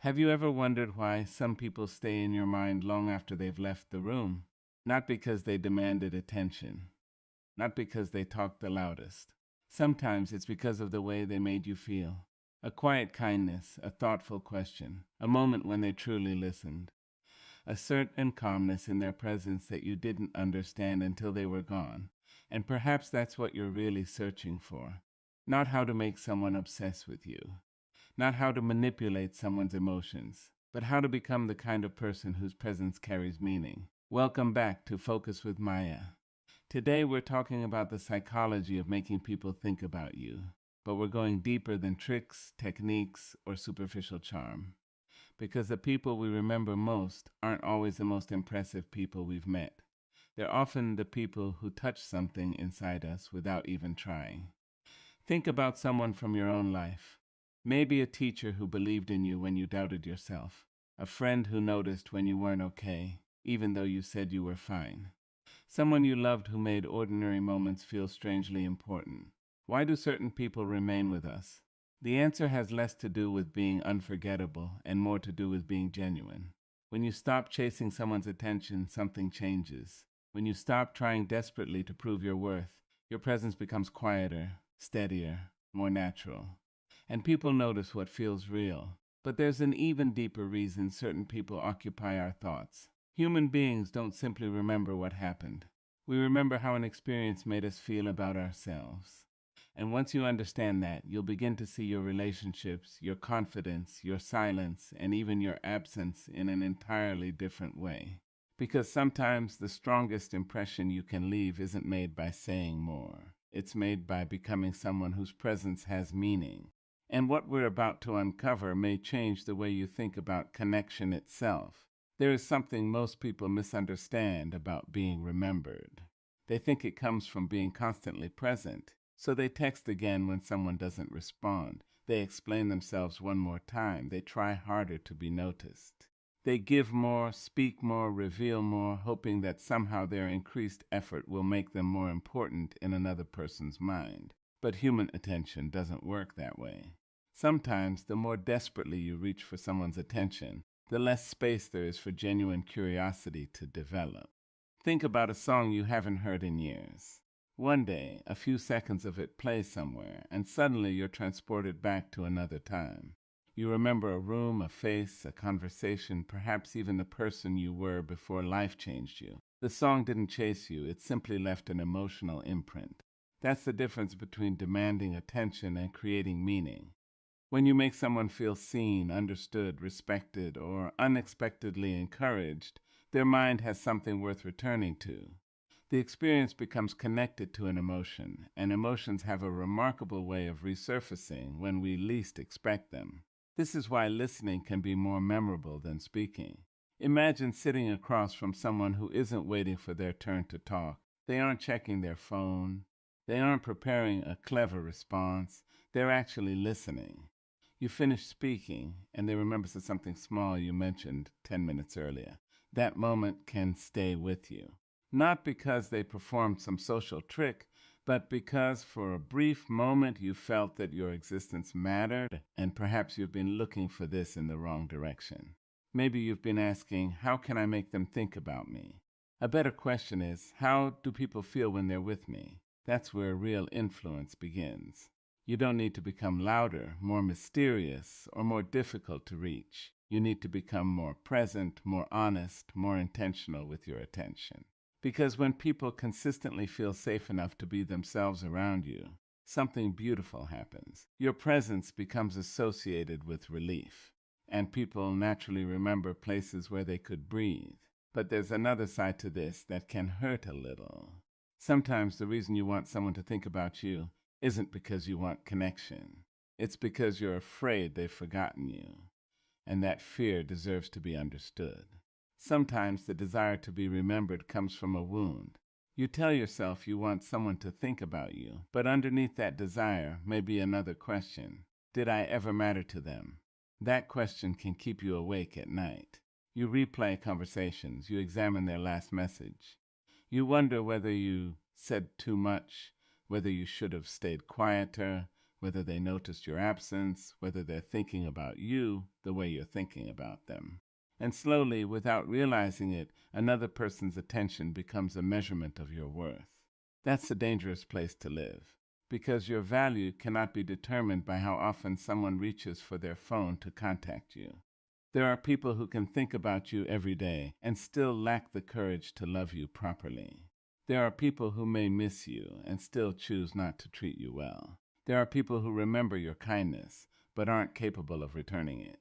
Have you ever wondered why some people stay in your mind long after they've left the room? Not because they demanded attention, not because they talked the loudest. Sometimes it's because of the way they made you feel. A quiet kindness, a thoughtful question, a moment when they truly listened, a certain calmness in their presence that you didn't understand until they were gone. And perhaps that's what you're really searching for. Not how to make someone obsess with you, not how to manipulate someone's emotions, but how to become the kind of person whose presence carries meaning. Welcome back to Focus with Maya. Today we're talking about the psychology of making people think about you, but we're going deeper than tricks, techniques, or superficial charm. Because the people we remember most aren't always the most impressive people we've met. They're often the people who touch something inside us without even trying. Think about someone from your own life. Maybe a teacher who believed in you when you doubted yourself. A friend who noticed when you weren't okay, even though you said you were fine. Someone you loved who made ordinary moments feel strangely important. Why do certain people remain with us? The answer has less to do with being unforgettable and more to do with being genuine. When you stop chasing someone's attention, something changes. When you stop trying desperately to prove your worth, your presence becomes quieter, steadier, more natural. And people notice what feels real. But there's an even deeper reason certain people occupy our thoughts. Human beings don't simply remember what happened. We remember how an experience made us feel about ourselves. And once you understand that, you'll begin to see your relationships, your confidence, your silence, and even your absence in an entirely different way. Because sometimes the strongest impression you can leave isn't made by saying more. It's made by becoming someone whose presence has meaning. And what we're about to uncover may change the way you think about connection itself. There is something most people misunderstand about being remembered. They think it comes from being constantly present, so they text again when someone doesn't respond. They explain themselves one more time. They try harder to be noticed. They give more, speak more, reveal more, hoping that somehow their increased effort will make them more important in another person's mind. But human attention doesn't work that way. Sometimes, the more desperately you reach for someone's attention, the less space there is for genuine curiosity to develop. Think about a song you haven't heard in years. One day, a few seconds of it plays somewhere, and suddenly you're transported back to another time. You remember a room, a face, a conversation, perhaps even the person you were before life changed you. The song didn't chase you, it simply left an emotional imprint. That's the difference between demanding attention and creating meaning. When you make someone feel seen, understood, respected, or unexpectedly encouraged, their mind has something worth returning to. The experience becomes connected to an emotion, and emotions have a remarkable way of resurfacing when we least expect them. This is why listening can be more memorable than speaking. Imagine sitting across from someone who isn't waiting for their turn to talk. They aren't checking their phone. They aren't preparing a clever response. They're actually listening. You finish speaking, and they remember something small you mentioned 10 minutes earlier. That moment can stay with you. Not because they performed some social trick, but because for a brief moment you felt that your existence mattered, and perhaps you've been looking for this in the wrong direction. Maybe you've been asking, how can I make them think about me? A better question is, how do people feel when they're with me? That's where real influence begins. You don't need to become louder, more mysterious, or more difficult to reach. You need to become more present, more honest, more intentional with your attention. Because when people consistently feel safe enough to be themselves around you, something beautiful happens. Your presence becomes associated with relief, and people naturally remember places where they could breathe. But there's another side to this that can hurt a little. Sometimes the reason you want someone to think about you isn't because you want connection. It's because you're afraid they've forgotten you, and that fear deserves to be understood. Sometimes the desire to be remembered comes from a wound. You tell yourself you want someone to think about you, but underneath that desire may be another question. Did I ever matter to them? That question can keep you awake at night. You replay conversations. You examine their last message. You wonder whether you said too much, whether you should have stayed quieter, whether they noticed your absence, whether they're thinking about you the way you're thinking about them. And slowly, without realizing it, another person's attention becomes a measurement of your worth. That's a dangerous place to live, because your value cannot be determined by how often someone reaches for their phone to contact you. There are people who can think about you every day and still lack the courage to love you properly. There are people who may miss you and still choose not to treat you well. There are people who remember your kindness but aren't capable of returning it.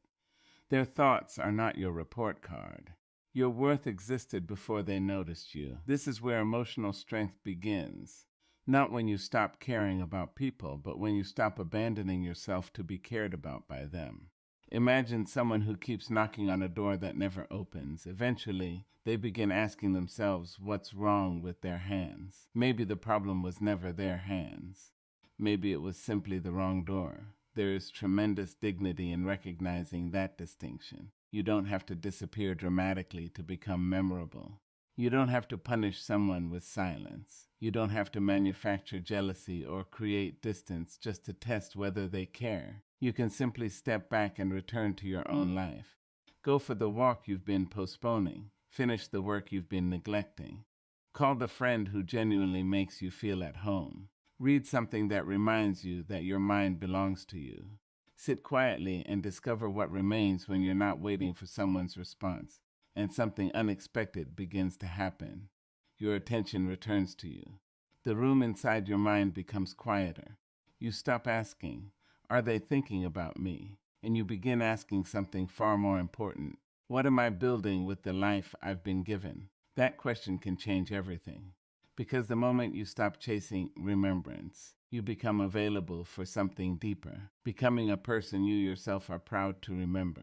Their thoughts are not your report card. Your worth existed before they noticed you. This is where emotional strength begins. Not when you stop caring about people, but when you stop abandoning yourself to be cared about by them. Imagine someone who keeps knocking on a door that never opens. Eventually, they begin asking themselves what's wrong with their hands. Maybe the problem was never their hands. Maybe it was simply the wrong door. There is tremendous dignity in recognizing that distinction. You don't have to disappear dramatically to become memorable. You don't have to punish someone with silence. You don't have to manufacture jealousy or create distance just to test whether they care. You can simply step back and return to your own life. Go for the walk you've been postponing. Finish the work you've been neglecting. Call the friend who genuinely makes you feel at home. Read something that reminds you that your mind belongs to you. Sit quietly and discover what remains when you're not waiting for someone's response, and something unexpected begins to happen. Your attention returns to you. The room inside your mind becomes quieter. You stop asking, "Are they thinking about me?" And you begin asking something far more important. What am I building with the life I've been given? That question can change everything. Because the moment you stop chasing remembrance, you become available for something deeper, becoming a person you yourself are proud to remember.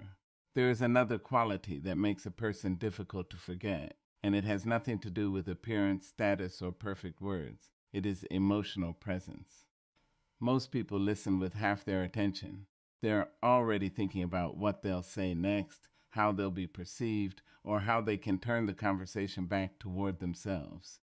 There is another quality that makes a person difficult to forget, and it has nothing to do with appearance, status, or perfect words. It is emotional presence. Most people listen with half their attention. They're already thinking about what they'll say next, how they'll be perceived, or how they can turn the conversation back toward themselves.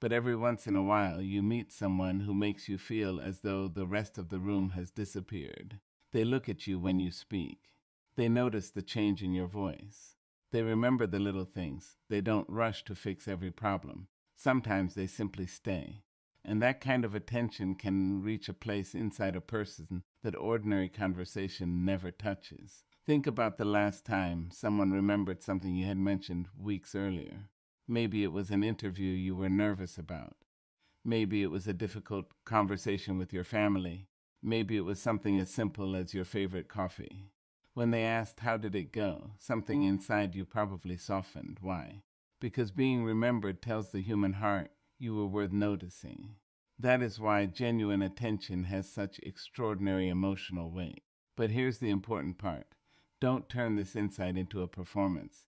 But every once in a while, you meet someone who makes you feel as though the rest of the room has disappeared. They look at you when you speak. They notice the change in your voice. They remember the little things. They don't rush to fix every problem. Sometimes they simply stay. And that kind of attention can reach a place inside a person that ordinary conversation never touches. Think about the last time someone remembered something you had mentioned weeks earlier. Maybe it was an interview you were nervous about. Maybe it was a difficult conversation with your family. Maybe it was something as simple as your favorite coffee. When they asked, "How did it go?" something inside you probably softened. Why? Because being remembered tells the human heart you were worth noticing. That is why genuine attention has such extraordinary emotional weight. But here's the important part. Don't turn this insight into a performance.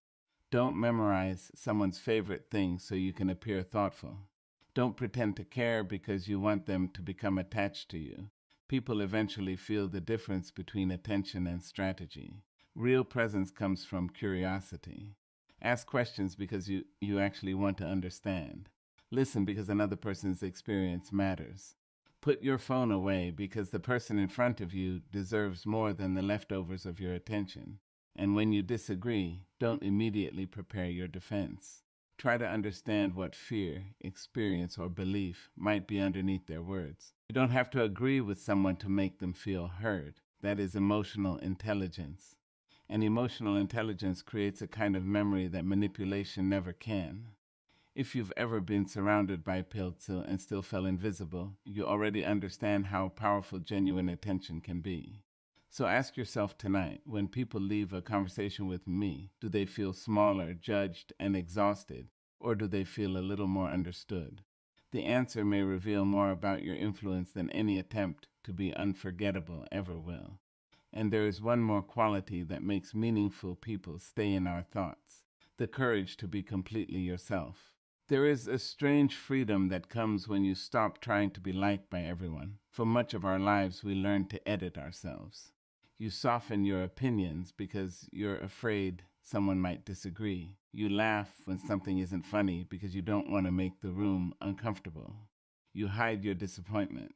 Don't memorize someone's favorite thing so you can appear thoughtful. Don't pretend to care because you want them to become attached to you. People eventually feel the difference between attention and strategy. Real presence comes from curiosity. Ask questions because you actually want to understand. Listen because another person's experience matters. Put your phone away because the person in front of you deserves more than the leftovers of your attention. And when you disagree, don't immediately prepare your defense. Try to understand what fear, experience, or belief might be underneath their words. You don't have to agree with someone to make them feel heard. That is emotional intelligence. And emotional intelligence creates a kind of memory that manipulation never can. If you've ever been surrounded by people and still felt invisible, you already understand how powerful genuine attention can be. So ask yourself tonight, when people leave a conversation with me, do they feel smaller, judged, and exhausted, or do they feel a little more understood? The answer may reveal more about your influence than any attempt to be unforgettable ever will. And there is one more quality that makes meaningful people stay in our thoughts: the courage to be completely yourself. There is a strange freedom that comes when you stop trying to be liked by everyone. For much of our lives, we learn to edit ourselves. You soften your opinions because you're afraid someone might disagree. You laugh when something isn't funny because you don't want to make the room uncomfortable. You hide your disappointment.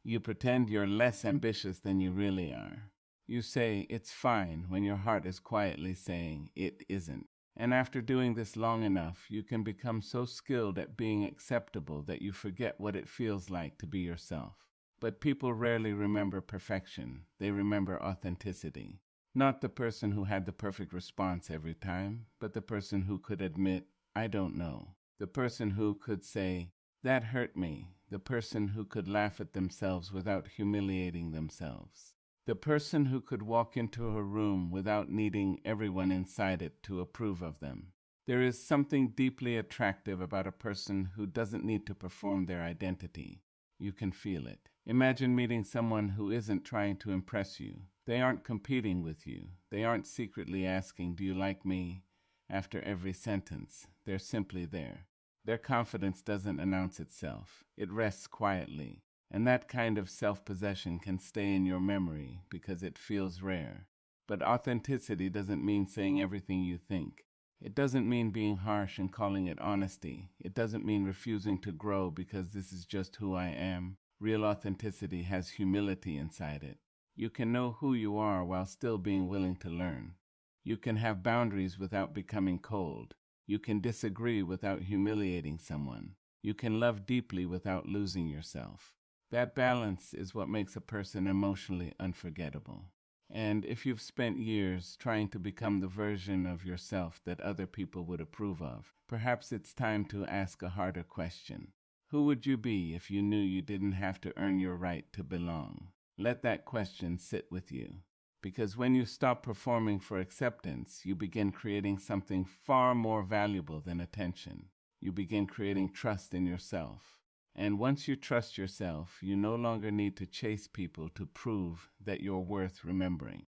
You pretend you're less ambitious than you really are. You say it's fine when your heart is quietly saying it isn't. And after doing this long enough, you can become so skilled at being acceptable that you forget what it feels like to be yourself. But people rarely remember perfection. They remember authenticity. Not the person who had the perfect response every time, but the person who could admit, I don't know. The person who could say, that hurt me. The person who could laugh at themselves without humiliating themselves. The person who could walk into a room without needing everyone inside it to approve of them. There is something deeply attractive about a person who doesn't need to perform their identity. You can feel it. Imagine meeting someone who isn't trying to impress you. They aren't competing with you. They aren't secretly asking, do you like me? After every sentence. They're simply there. Their confidence doesn't announce itself. It rests quietly. And that kind of self-possession can stay in your memory because it feels rare. But authenticity doesn't mean saying everything you think. It doesn't mean being harsh and calling it honesty. It doesn't mean refusing to grow because this is just who I am. Real authenticity has humility inside it. You can know who you are while still being willing to learn. You can have boundaries without becoming cold. You can disagree without humiliating someone. You can love deeply without losing yourself. That balance is what makes a person emotionally unforgettable. And if you've spent years trying to become the version of yourself that other people would approve of, perhaps it's time to ask a harder question. Who would you be if you knew you didn't have to earn your right to belong? Let that question sit with you. Because when you stop performing for acceptance, you begin creating something far more valuable than attention. You begin creating trust in yourself. And once you trust yourself, you no longer need to chase people to prove that you're worth remembering.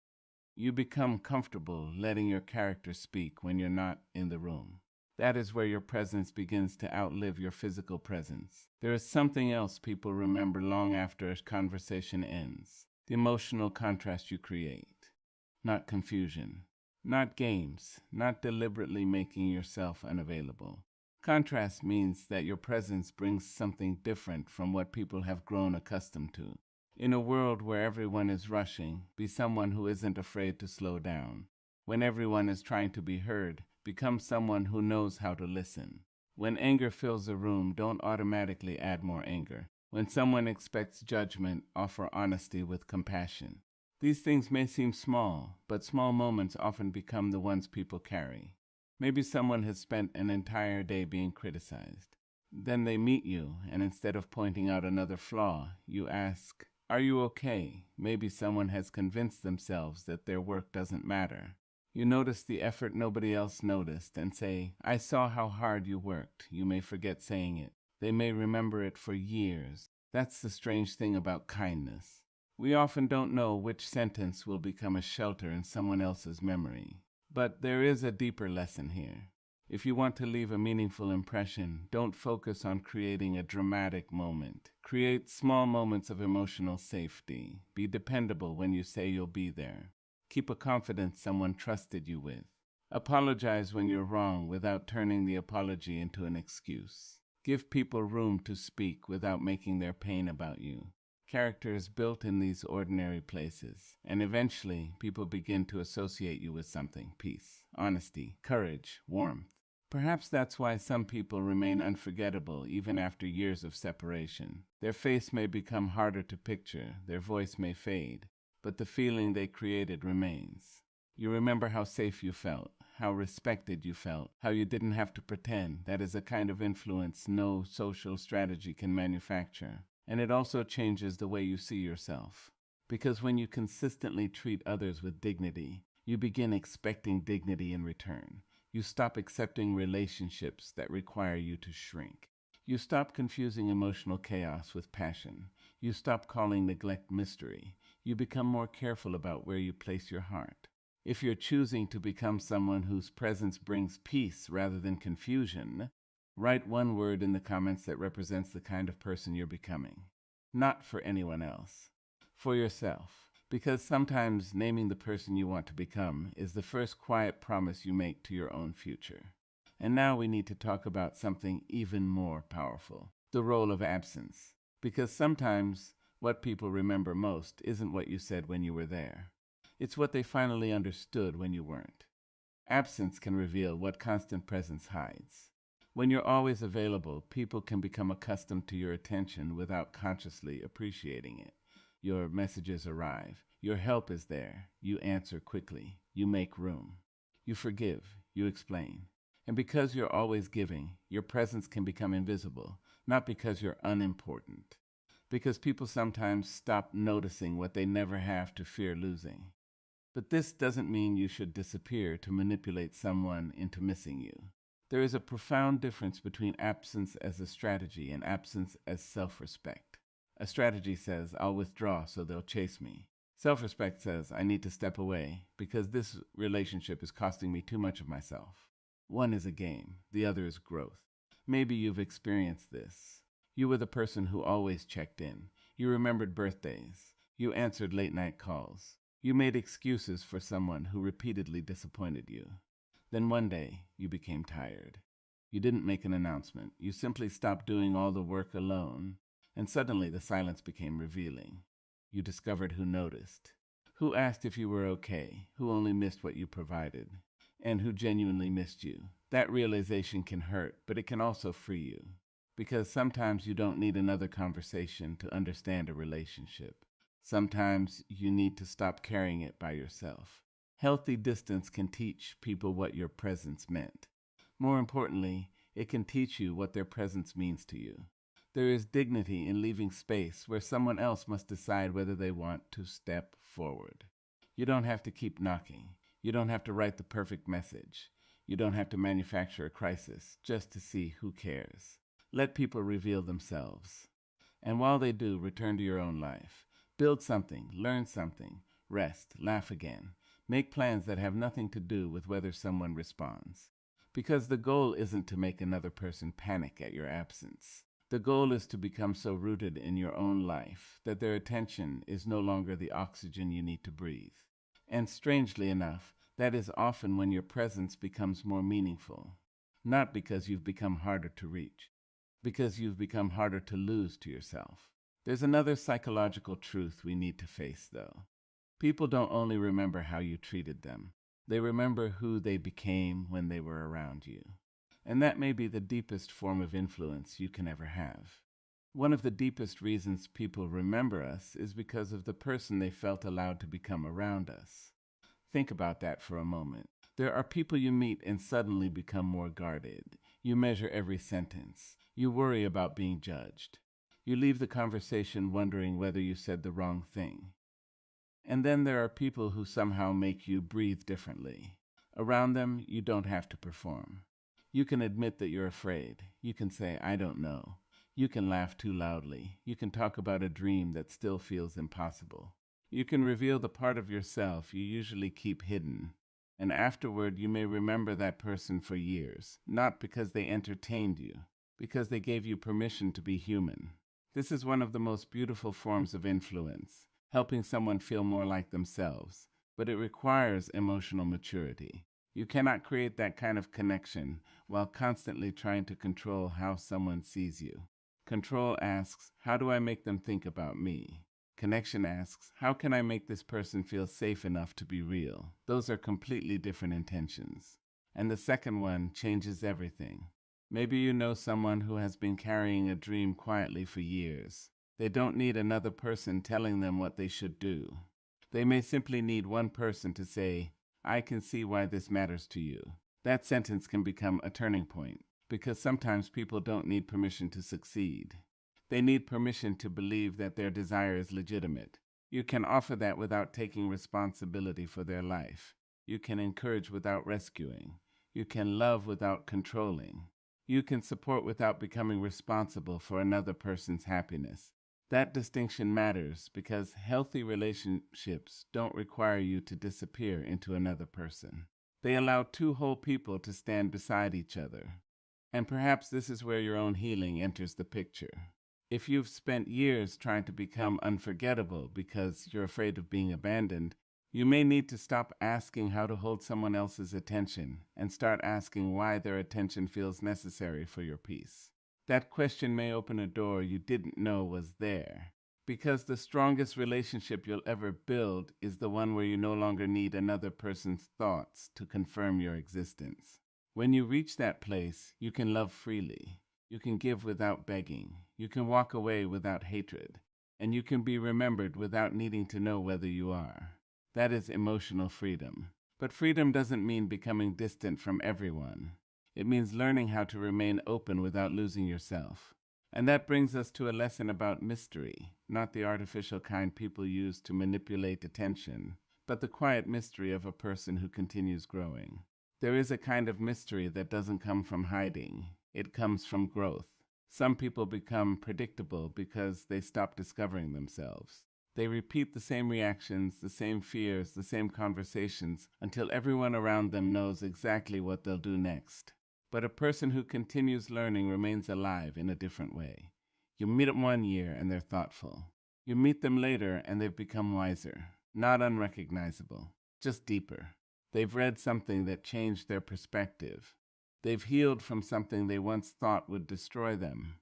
You become comfortable letting your character speak when you're not in the room. That is where your presence begins to outlive your physical presence. There is something else people remember long after a conversation ends. The emotional contrast you create. Not confusion. Not games. Not deliberately making yourself unavailable. Contrast means that your presence brings something different from what people have grown accustomed to. In a world where everyone is rushing, be someone who isn't afraid to slow down. When everyone is trying to be heard, become someone who knows how to listen. When anger fills a room, don't automatically add more anger. When someone expects judgment, offer honesty with compassion. These things may seem small, but small moments often become the ones people carry. Maybe someone has spent an entire day being criticized. Then they meet you, and instead of pointing out another flaw, you ask, are you okay? Maybe someone has convinced themselves that their work doesn't matter. You notice the effort nobody else noticed and say, I saw how hard you worked. You may forget saying it. They may remember it for years. That's the strange thing about kindness. We often don't know which sentence will become a shelter in someone else's memory. But there is a deeper lesson here. If you want to leave a meaningful impression, don't focus on creating a dramatic moment. Create small moments of emotional safety. Be dependable when you say you'll be there. Keep a confidence someone trusted you with. Apologize when you're wrong without turning the apology into an excuse. Give people room to speak without making their pain about you. Character is built in these ordinary places, and eventually people begin to associate you with something: peace, honesty, courage, warmth. Perhaps that's why some people remain unforgettable even after years of separation. Their face may become harder to picture, their voice may fade, but the feeling they created remains. You remember how safe you felt, how respected you felt, how you didn't have to pretend. That is a kind of influence no social strategy can manufacture. And it also changes the way you see yourself. Because when you consistently treat others with dignity, you begin expecting dignity in return. You stop accepting relationships that require you to shrink. You stop confusing emotional chaos with passion. You stop calling neglect mystery. You become more careful about where you place your heart. If you're choosing to become someone whose presence brings peace rather than confusion, write one word in the comments that represents the kind of person you're becoming. Not for anyone else. For yourself. Because sometimes naming the person you want to become is the first quiet promise you make to your own future. And now we need to talk about something even more powerful: the role of absence. Because sometimes What people remember most isn't what you said when you were there. It's what they finally understood when you weren't. Absence can reveal what constant presence hides. When you're always available, people can become accustomed to your attention without consciously appreciating it. Your messages arrive. Your help is there. You answer quickly. You make room. You forgive. You explain. And because you're always giving, your presence can become invisible, not because you're unimportant, because people sometimes stop noticing what they never have to fear losing. But this doesn't mean you should disappear to manipulate someone into missing you. There is a profound difference between absence as a strategy and absence as self-respect. A strategy says, I'll withdraw so they'll chase me. Self-respect says, I need to step away because this relationship is costing me too much of myself. One is a game, the other is growth. Maybe you've experienced this. You were the person who always checked in. You remembered birthdays. You answered late-night calls. You made excuses for someone who repeatedly disappointed you. Then one day, you became tired. You didn't make an announcement. You simply stopped doing all the work alone, and suddenly the silence became revealing. You discovered who noticed, who asked if you were okay, who only missed what you provided, and who genuinely missed you. That realization can hurt, but it can also free you. Because sometimes you don't need another conversation to understand a relationship. Sometimes you need to stop carrying it by yourself. Healthy distance can teach people what your presence meant. More importantly, it can teach you what their presence means to you. There is dignity in leaving space where someone else must decide whether they want to step forward. You don't have to keep knocking. You don't have to write the perfect message. You don't have to manufacture a crisis just to see who cares. Let people reveal themselves. And while they do, return to your own life. Build something, learn something, rest, laugh again. Make plans that have nothing to do with whether someone responds. Because the goal isn't to make another person panic at your absence. The goal is to become so rooted in your own life that their attention is no longer the oxygen you need to breathe. And strangely enough, that is often when your presence becomes more meaningful. Not because you've become harder to reach, because you've become harder to lose to yourself. There's another psychological truth we need to face, though. People don't only remember how you treated them. They remember who they became when they were around you. And that may be the deepest form of influence you can ever have. One of the deepest reasons people remember us is because of the person they felt allowed to become around us. Think about that for a moment. There are people you meet and suddenly become more guarded. You measure every sentence. You worry about being judged. You leave the conversation wondering whether you said the wrong thing. And then there are people who somehow make you breathe differently. Around them, you don't have to perform. You can admit that you're afraid. You can say, I don't know. You can laugh too loudly. You can talk about a dream that still feels impossible. You can reveal the part of yourself you usually keep hidden. And afterward, you may remember that person for years, not because they entertained you, because they gave you permission to be human. This is one of the most beautiful forms of influence, helping someone feel more like themselves, but it requires emotional maturity. You cannot create that kind of connection while constantly trying to control how someone sees you. Control asks, how do I make them think about me? Connection asks, how can I make this person feel safe enough to be real? Those are completely different intentions. And the second one changes everything. Maybe you know someone who has been carrying a dream quietly for years. They don't need another person telling them what they should do. They may simply need one person to say, I can see why this matters to you. That sentence can become a turning point, because sometimes people don't need permission to succeed. They need permission to believe that their desire is legitimate. You can offer that without taking responsibility for their life. You can encourage without rescuing. You can love without controlling. You can support without becoming responsible for another person's happiness. That distinction matters because healthy relationships don't require you to disappear into another person. They allow two whole people to stand beside each other. And perhaps this is where your own healing enters the picture. If you've spent years trying to become unforgettable because you're afraid of being abandoned, you may need to stop asking how to hold someone else's attention and start asking why their attention feels necessary for your peace. That question may open a door you didn't know was there. Because the strongest relationship you'll ever build is the one where you no longer need another person's thoughts to confirm your existence. When you reach that place, you can love freely. You can give without begging. You can walk away without hatred. And you can be remembered without needing to know whether you are. That is emotional freedom. But freedom doesn't mean becoming distant from everyone. It means learning how to remain open without losing yourself. And that brings us to a lesson about mystery, not the artificial kind people use to manipulate attention, but the quiet mystery of a person who continues growing. There is a kind of mystery that doesn't come from hiding. It comes from growth. Some people become predictable because they stop discovering themselves. They repeat the same reactions, the same fears, the same conversations until everyone around them knows exactly what they'll do next. But a person who continues learning remains alive in a different way. You meet them 1 year and they're thoughtful. You meet them later and they've become wiser, not unrecognizable, just deeper. They've read something that changed their perspective. They've healed from something they once thought would destroy them.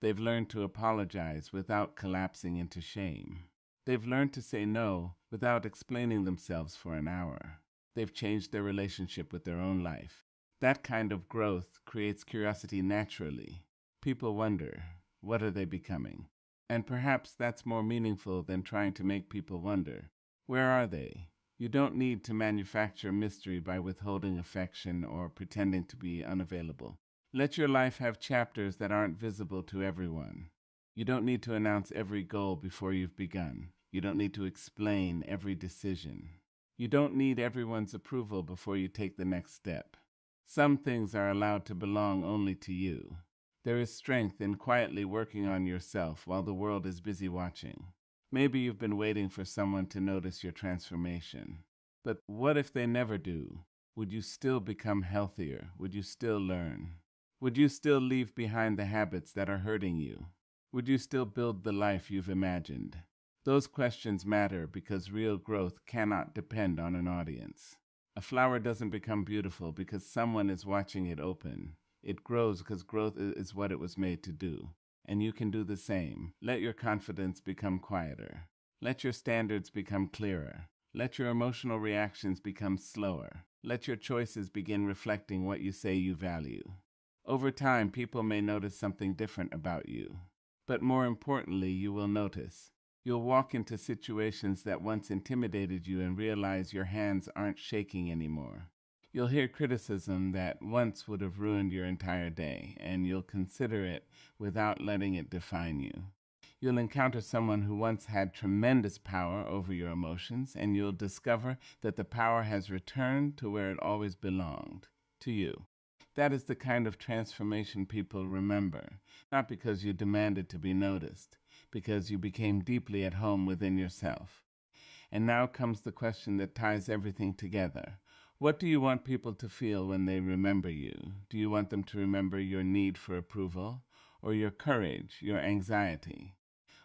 They've learned to apologize without collapsing into shame. They've learned to say no without explaining themselves for an hour. They've changed their relationship with their own life. That kind of growth creates curiosity naturally. People wonder, what are they becoming? And perhaps that's more meaningful than trying to make people wonder. Where are they? You don't need to manufacture mystery by withholding affection or pretending to be unavailable. Let your life have chapters that aren't visible to everyone. You don't need to announce every goal before you've begun. You don't need to explain every decision. You don't need everyone's approval before you take the next step. Some things are allowed to belong only to you. There is strength in quietly working on yourself while the world is busy watching. Maybe you've been waiting for someone to notice your transformation. But what if they never do? Would you still become healthier? Would you still learn? Would you still leave behind the habits that are hurting you? Would you still build the life you've imagined? Those questions matter because real growth cannot depend on an audience. A flower doesn't become beautiful because someone is watching it open. It grows because growth is what it was made to do. And you can do the same. Let your confidence become quieter. Let your standards become clearer. Let your emotional reactions become slower. Let your choices begin reflecting what you say you value. Over time, people may notice something different about you. But more importantly, you will notice. You'll walk into situations that once intimidated you and realize your hands aren't shaking anymore. You'll hear criticism that once would have ruined your entire day, and you'll consider it without letting it define you. You'll encounter someone who once had tremendous power over your emotions, and you'll discover that the power has returned to where it always belonged, to you. That is the kind of transformation people remember, not because you demanded to be noticed, because you became deeply at home within yourself. And now comes the question that ties everything together. What do you want people to feel when they remember you? Do you want them to remember your need for approval, or your courage, your anxiety,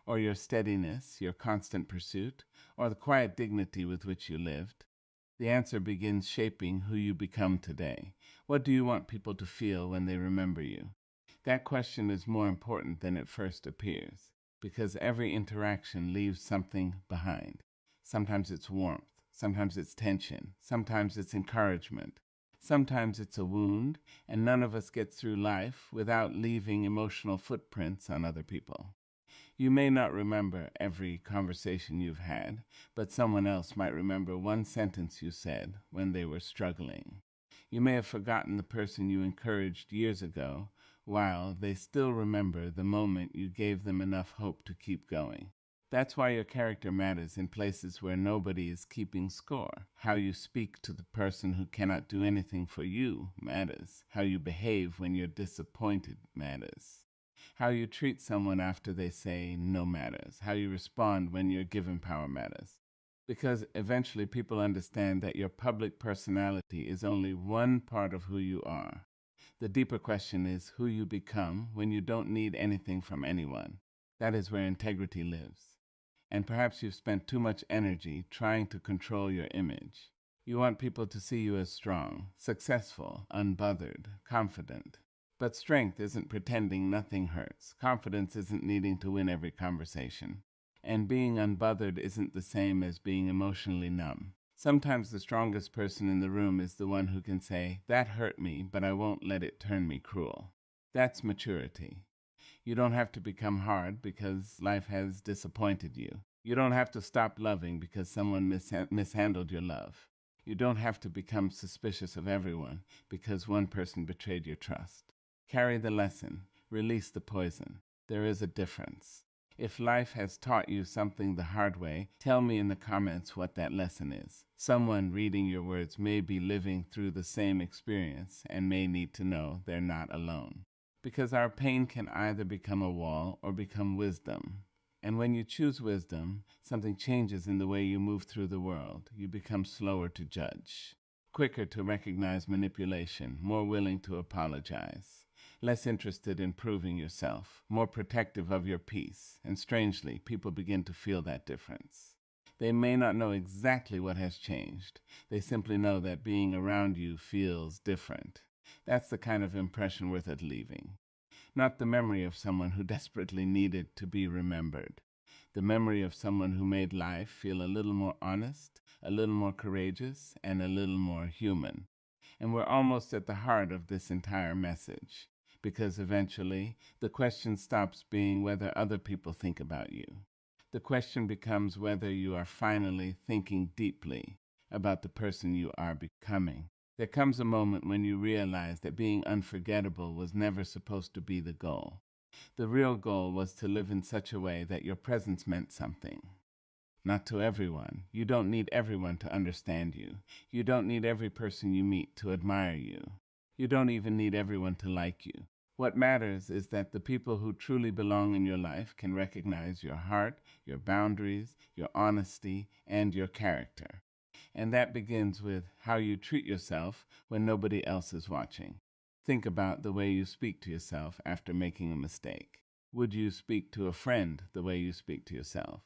or your steadiness, your constant pursuit, or the quiet dignity with which you lived? The answer begins shaping who you become today. What do you want people to feel when they remember you? That question is more important than it first appears, because every interaction leaves something behind. Sometimes it's warmth, sometimes it's tension, sometimes it's encouragement, sometimes it's a wound, and none of us gets through life without leaving emotional footprints on other people. You may not remember every conversation you've had, but someone else might remember one sentence you said when they were struggling. You may have forgotten the person you encouraged years ago, while they still remember the moment you gave them enough hope to keep going. That's why your character matters in places where nobody is keeping score. How you speak to the person who cannot do anything for you matters. How you behave when you're disappointed matters. How you treat someone after they say no matters. How you respond when you're given power matters. Because eventually people understand that your public personality is only one part of who you are. The deeper question is who you become when you don't need anything from anyone. That is where integrity lives. And perhaps you've spent too much energy trying to control your image. You want people to see you as strong, successful, unbothered, confident. But strength isn't pretending nothing hurts. Confidence isn't needing to win every conversation. And being unbothered isn't the same as being emotionally numb. Sometimes the strongest person in the room is the one who can say, "That hurt me, but I won't let it turn me cruel." That's maturity. You don't have to become hard because life has disappointed you. You don't have to stop loving because someone mishandled your love. You don't have to become suspicious of everyone because one person betrayed your trust. Carry the lesson. Release the poison. There is a difference. If life has taught you something the hard way, tell me in the comments what that lesson is. Someone reading your words may be living through the same experience and may need to know they're not alone. Because our pain can either become a wall or become wisdom. And when you choose wisdom, something changes in the way you move through the world. You become slower to judge, quicker to recognize manipulation, more willing to apologize, less interested in proving yourself, more protective of your peace. And strangely, people begin to feel that difference. They may not know exactly what has changed. They simply know that being around you feels different. That's the kind of impression worth it leaving. Not the memory of someone who desperately needed to be remembered. The memory of someone who made life feel a little more honest, a little more courageous, and a little more human. And we're almost at the heart of this entire message, because eventually the question stops being whether other people think about you. The question becomes whether you are finally thinking deeply about the person you are becoming. There comes a moment when you realize that being unforgettable was never supposed to be the goal. The real goal was to live in such a way that your presence meant something. Not to everyone. You don't need everyone to understand you. You don't need every person you meet to admire you. You don't even need everyone to like you. What matters is that the people who truly belong in your life can recognize your heart, your boundaries, your honesty, and your character. And that begins with how you treat yourself when nobody else is watching. Think about the way you speak to yourself after making a mistake. Would you speak to a friend the way you speak to yourself?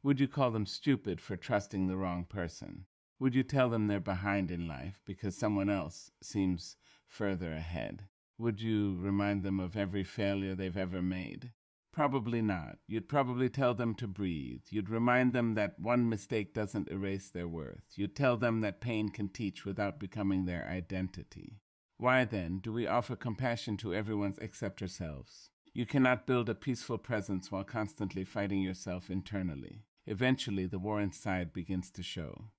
Would you call them stupid for trusting the wrong person? Would you tell them they're behind in life because someone else seems further ahead? Would you remind them of every failure they've ever made? Probably not. You'd probably tell them to breathe. You'd remind them that one mistake doesn't erase their worth. You'd tell them that pain can teach without becoming their identity. Why then do we offer compassion to everyone except ourselves? You cannot build a peaceful presence while constantly fighting yourself internally. Eventually, the war inside begins to show.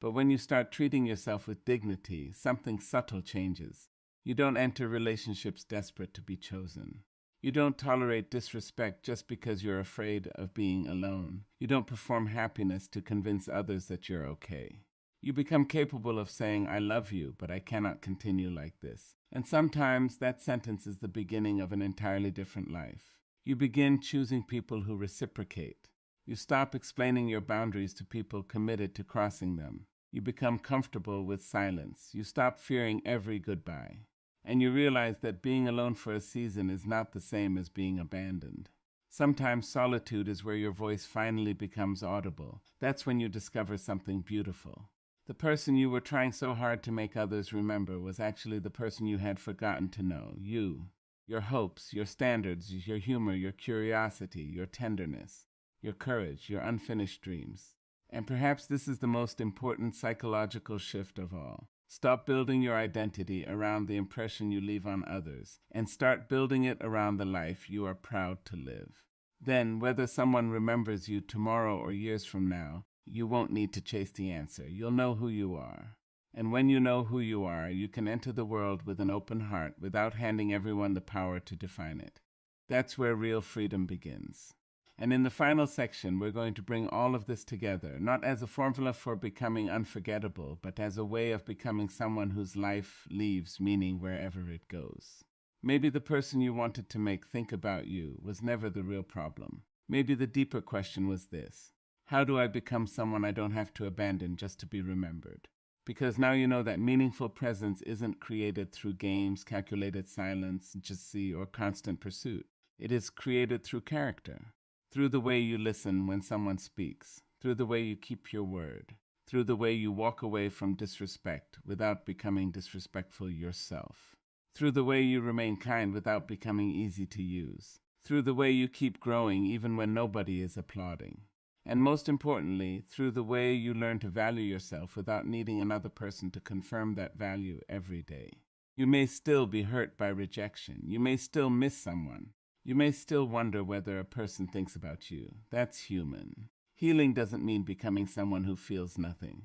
But when you start treating yourself with dignity, something subtle changes. You don't enter relationships desperate to be chosen. You don't tolerate disrespect just because you're afraid of being alone. You don't perform happiness to convince others that you're okay. You become capable of saying, "I love you, but I cannot continue like this." And sometimes that sentence is the beginning of an entirely different life. You begin choosing people who reciprocate. You stop explaining your boundaries to people committed to crossing them. You become comfortable with silence. You stop fearing every goodbye. And you realize that being alone for a season is not the same as being abandoned. Sometimes solitude is where your voice finally becomes audible. That's when you discover something beautiful. The person you were trying so hard to make others remember was actually the person you had forgotten to know, you. Your hopes, your standards, your humor, your curiosity, your tenderness, your courage, your unfinished dreams. And perhaps this is the most important psychological shift of all. Stop building your identity around the impression you leave on others, and start building it around the life you are proud to live. Then, whether someone remembers you tomorrow or years from now, you won't need to chase the answer. You'll know who you are. And when you know who you are, you can enter the world with an open heart without handing everyone the power to define it. That's where real freedom begins. And in the final section, we're going to bring all of this together, not as a formula for becoming unforgettable, but as a way of becoming someone whose life leaves meaning wherever it goes. Maybe the person you wanted to make think about you was never the real problem. Maybe the deeper question was this: how do I become someone I don't have to abandon just to be remembered? Because now you know that meaningful presence isn't created through games, calculated silence, jealousy, or constant pursuit. It is created through character. Through the way you listen when someone speaks, through the way you keep your word, through the way you walk away from disrespect without becoming disrespectful yourself, through the way you remain kind without becoming easy to use, through the way you keep growing even when nobody is applauding. And most importantly, through the way you learn to value yourself without needing another person to confirm that value every day. You may still be hurt by rejection. You may still miss someone. You may still wonder whether a person thinks about you. That's human. Healing doesn't mean becoming someone who feels nothing.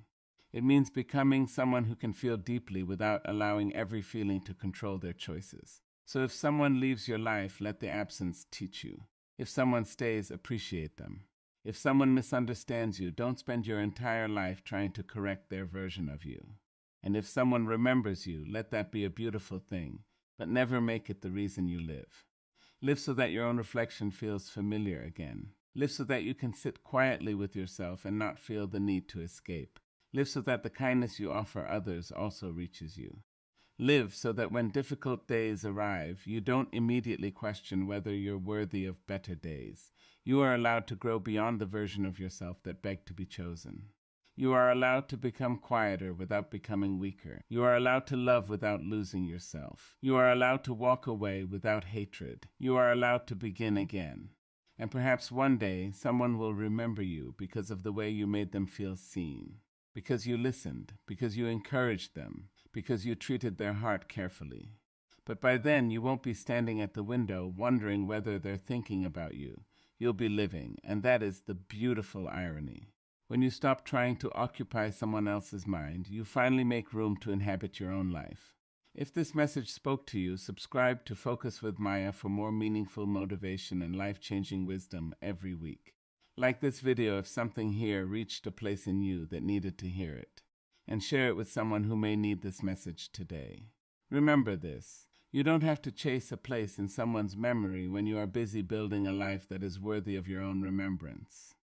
It means becoming someone who can feel deeply without allowing every feeling to control their choices. So if someone leaves your life, let the absence teach you. If someone stays, appreciate them. If someone misunderstands you, don't spend your entire life trying to correct their version of you. And if someone remembers you, let that be a beautiful thing, but never make it the reason you live. Live so that your own reflection feels familiar again. Live so that you can sit quietly with yourself and not feel the need to escape. Live so that the kindness you offer others also reaches you. Live so that when difficult days arrive, you don't immediately question whether you're worthy of better days. You are allowed to grow beyond the version of yourself that begged to be chosen. You are allowed to become quieter without becoming weaker. You are allowed to love without losing yourself. You are allowed to walk away without hatred. You are allowed to begin again. And perhaps one day, someone will remember you because of the way you made them feel seen. Because you listened, because you encouraged them, because you treated their heart carefully. But by then, you won't be standing at the window wondering whether they're thinking about you. You'll be living, and that is the beautiful irony. When you stop trying to occupy someone else's mind, you finally make room to inhabit your own life. If this message spoke to you, subscribe to Focus with Maya for more meaningful motivation and life-changing wisdom every week. Like this video if something here reached a place in you that needed to hear it, and share it with someone who may need this message today. Remember this: you don't have to chase a place in someone's memory when you are busy building a life that is worthy of your own remembrance.